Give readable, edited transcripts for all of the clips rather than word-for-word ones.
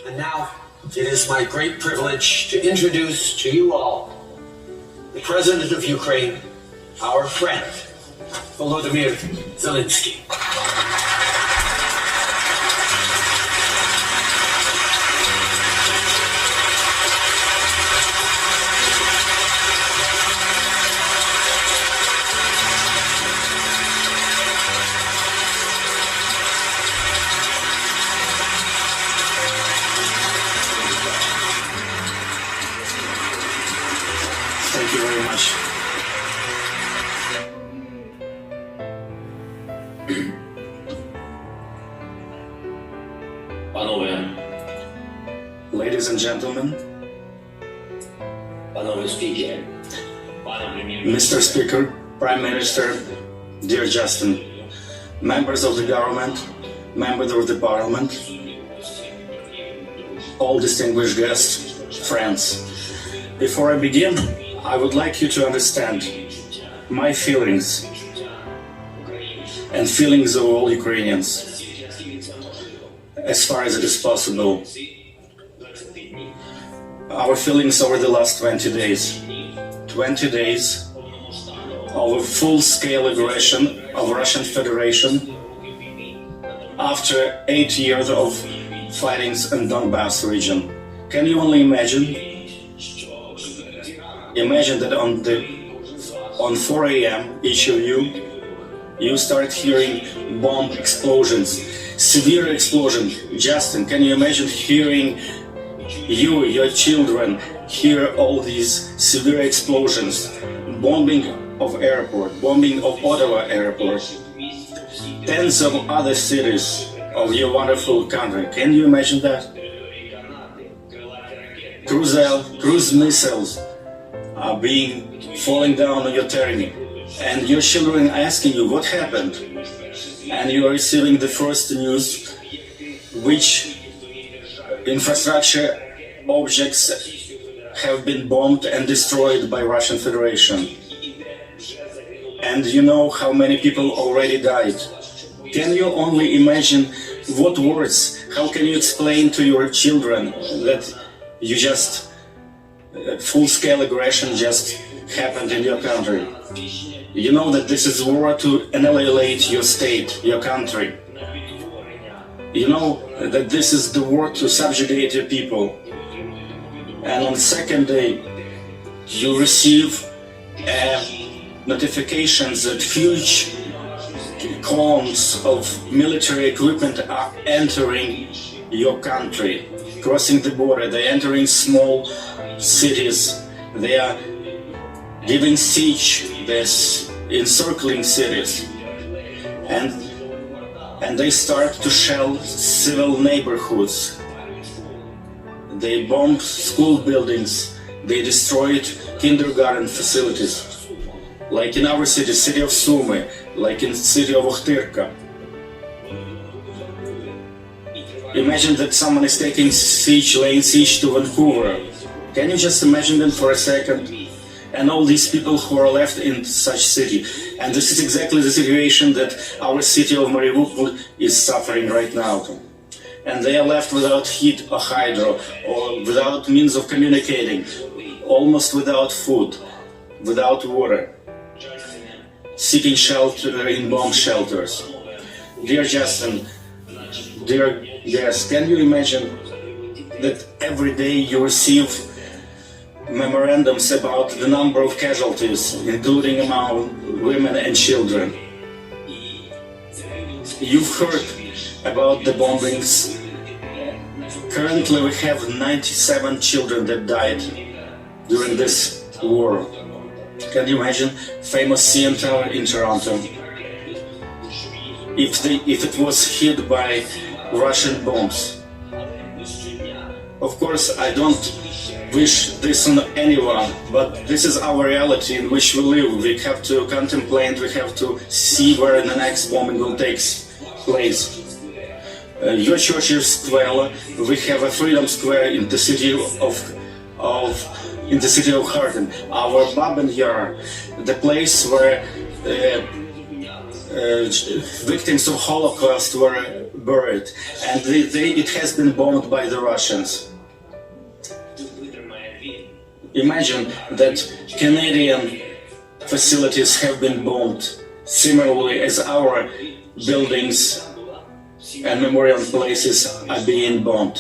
And now, it is my great privilege to introduce to you all the President of Ukraine, our friend, Volodymyr Zelensky. Thank you very much. Ladies and gentlemen, Mr. Speaker, Prime Minister, dear Justin, members of the government, members of the parliament, all distinguished guests, friends. Before I begin, I would like you to understand my feelings and feelings of all Ukrainians, as far as it is possible. Our feelings over the last 20 days. 20 days of a full-scale aggression of Russian Federation after 8 years of fightings in Donbass region. Can you only imagine? Imagine that on 4 a.m. each of you start hearing bomb explosions, severe explosion. Justin, can you imagine hearing your children hear all these severe explosions, bombing of airport, bombing of Ottawa airport, tens of other cities of your wonderful country. Can you imagine that? Cruise missiles are falling down on your terrain, and your children asking you what happened, and you are receiving the first news which infrastructure objects have been bombed and destroyed by Russian Federation. And you know how many people already died. Can you only imagine what words, how can you explain to your children that you just full-scale aggression just happened in your country? You know that this is war to annihilate your state, your country. You know that this is the war to subjugate your people. And on the second day, you receive notifications that huge columns of military equipment are entering your country, crossing the border. They're entering small cities. They are giving siege, they're encircling cities. And they start to shell civil neighborhoods. They bombed school buildings. They destroyed kindergarten facilities. Like in our city, city of Sumy, like in the city of Ochtyrka. Imagine that someone is taking siege, laying siege to Vancouver. Can you just imagine them for a second? And all these people who are left in such city. And this is exactly the situation that our city of Mariupol is suffering right now. And they are left without heat or hydro, or without means of communicating, almost without food, without water, seeking shelter in bomb shelters. Dear Justin, dear guests, can you imagine that every day you receive memorandums about the number of casualties, including among women and children? You've heard about the bombings. Currently we have 97 children that died during this war. Can you imagine? Famous CN Tower in Toronto. If it was hit by Russian bombs. Of course, I don't wish this on anyone, but this is our reality in which we live. We have to contemplate, we have to see where the next bombing will take place. Your church is square. We have a Freedom Square in the city of Harden. Our Baben Yar, the place where victims of Holocaust were buried, and it has been bombed by the Russians. Imagine that Canadian facilities have been bombed similarly as our buildings and memorial places are being bombed.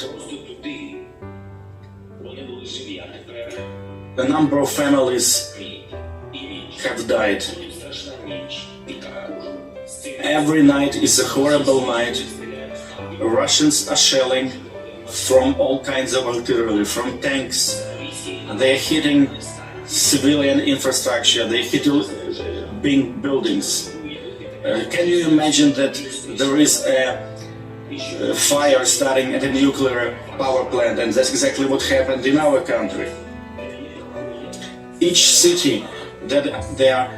A number of families have died. Every night is a horrible night. Russians are shelling from all kinds of artillery, from tanks. They're hitting civilian infrastructure, they're hitting big buildings. Can you imagine that there is a fire starting at a nuclear power plant, and that's exactly what happened in our country? Each city that they are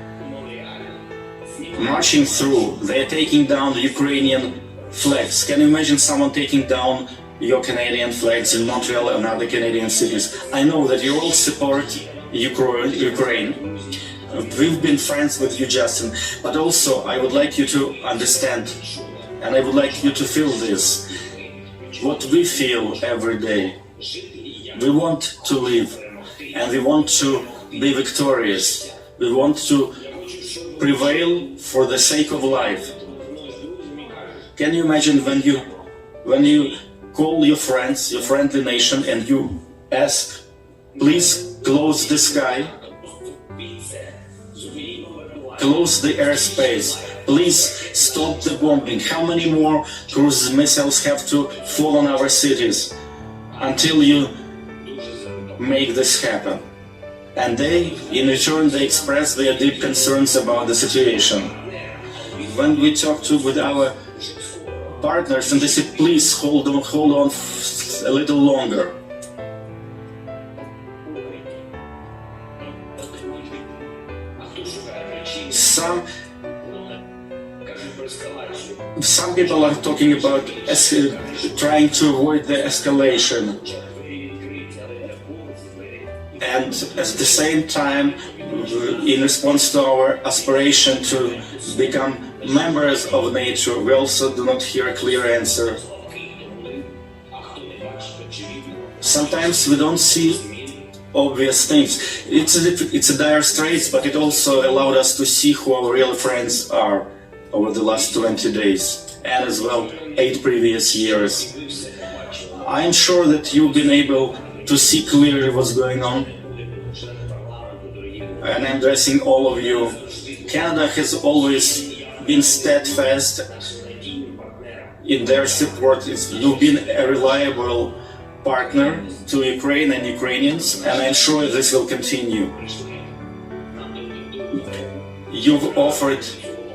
marching through, they're taking down the Ukrainian flags. Can you imagine someone taking down your Canadian flags in Montreal and other Canadian cities? I know that you all support Ukraine. We've been friends with you, Justin, but also I would like you to understand, and I would like you to feel this, what we feel every day. We want to live, and we want to be victorious. We want to prevail for the sake of life. Can you imagine when you call your friends, your friendly nation, and you ask, please close the sky, close the airspace, please stop the bombing. How many more cruise missiles have to fall on our cities until you make this happen? And they, in return, they express their deep concerns about the situation. When we talk with our partners, and they say, please hold on a little longer. Some people are talking about trying to avoid the escalation. And at the same time, in response to our aspiration to become members of NATO, we also do not hear a clear answer. Sometimes we don't see obvious things. It's a dire straits, but it also allowed us to see who our real friends are over the last 20 days, and as well 8 previous years. I'm sure that you've been able to see clearly what's going on, and I'm addressing all of you. Canada has always been steadfast in their support. You've been a reliable partner to Ukraine and Ukrainians, and I'm sure this will continue. You've offered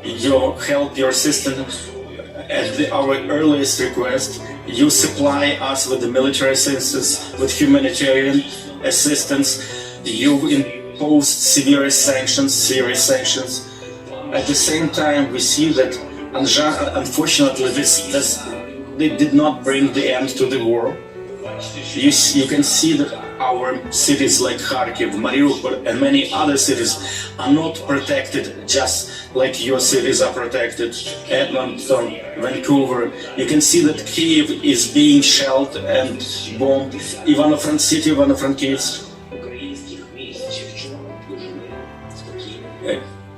your help, your assistance at our earliest request. You supply us with the military assistance, with humanitarian assistance. You've imposed serious sanctions. At the same time, we see that, unfortunately, they did not bring the end to the war. You can see that our cities like Kharkiv, Mariupol, and many other cities are not protected just like your cities are protected. Edmonton, Vancouver. You can see that Kyiv is being shelled and bombed. Ivano-Frankivsk.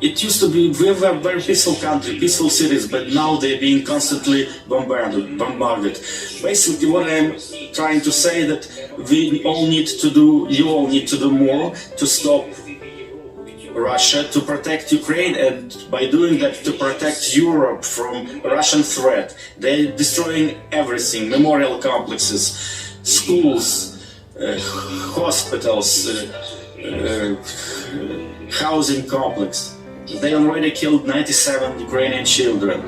It used to be, we were a very peaceful country, peaceful cities, but now they're being constantly bombarded. Basically, what I'm trying to say that you all need to do more to stop Russia, to protect Ukraine, and by doing that, to protect Europe from Russian threat. They're destroying everything, memorial complexes, schools, hospitals, housing complex. They already killed 97 Ukrainian children.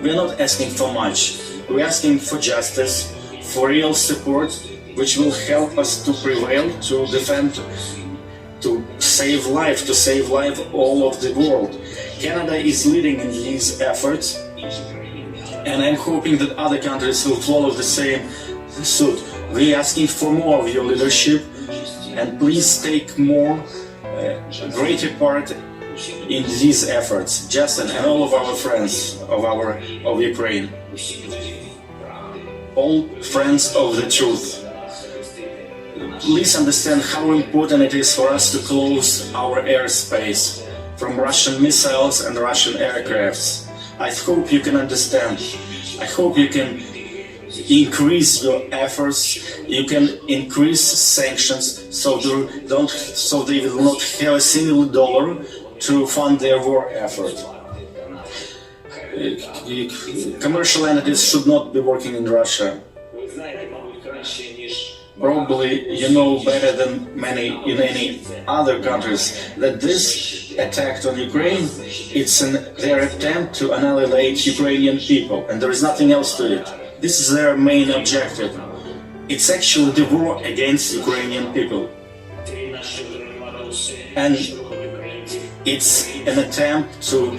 We're not asking for much. We're asking for justice, for real support, which will help us to prevail, to defend, to save life all of the world. Canada is leading in these efforts, and I'm hoping that other countries will follow the same suit. We're asking for more of your leadership, and please take greater part in these efforts, Justin and all of our friends of Ukraine, all friends of the truth. Please understand how important it is for us to close our airspace from Russian missiles and Russian aircrafts. I hope you can understand. I hope you can increase your efforts, you can increase sanctions so they will not have a single dollar to fund their war effort. Commercial entities should not be working in Russia. Probably you know better than many in any other countries that this attack on Ukraine, it's their attempt to annihilate Ukrainian people, and there is nothing else to it. This is their main objective. It's actually the war against Ukrainian people. And it's an attempt to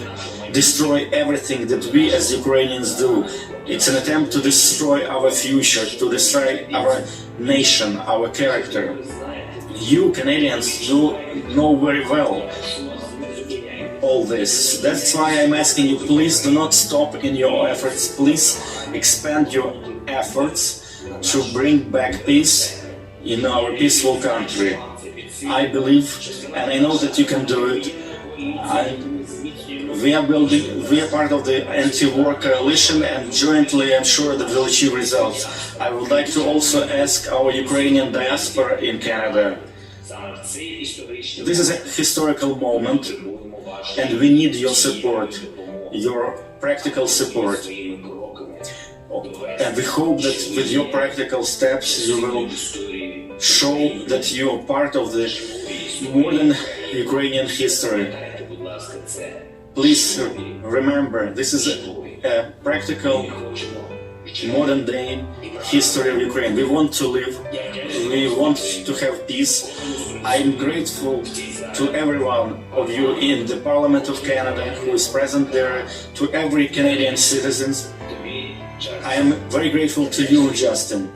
destroy everything that we as Ukrainians do. It's an attempt to destroy our future, to destroy our nation, our character. You Canadians know very well all this. That's why I'm asking you, please do not stop in your efforts. Please expand your efforts to bring back peace in our peaceful country. I believe, and I know that you can do it. We are part of the anti-war coalition, and jointly I'm sure that we'll achieve results. I would like to also ask our Ukrainian diaspora in Canada. This is a historical moment, and we need your support, your practical support. And we hope that with your practical steps you will show that you are part of the modern Ukrainian history. Please remember, this is a practical modern-day history of Ukraine. We want to live, we want to have peace. I'm grateful to every one of you in the Parliament of Canada who is present there, to every Canadian citizen. I am very grateful to you, Justin.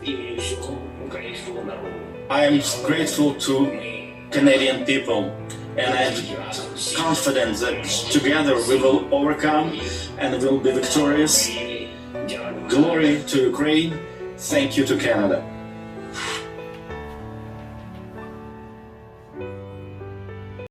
I am grateful to Canadian people, and I'm confident that together we will overcome and will be victorious. Glory to Ukraine. Thank you to Canada.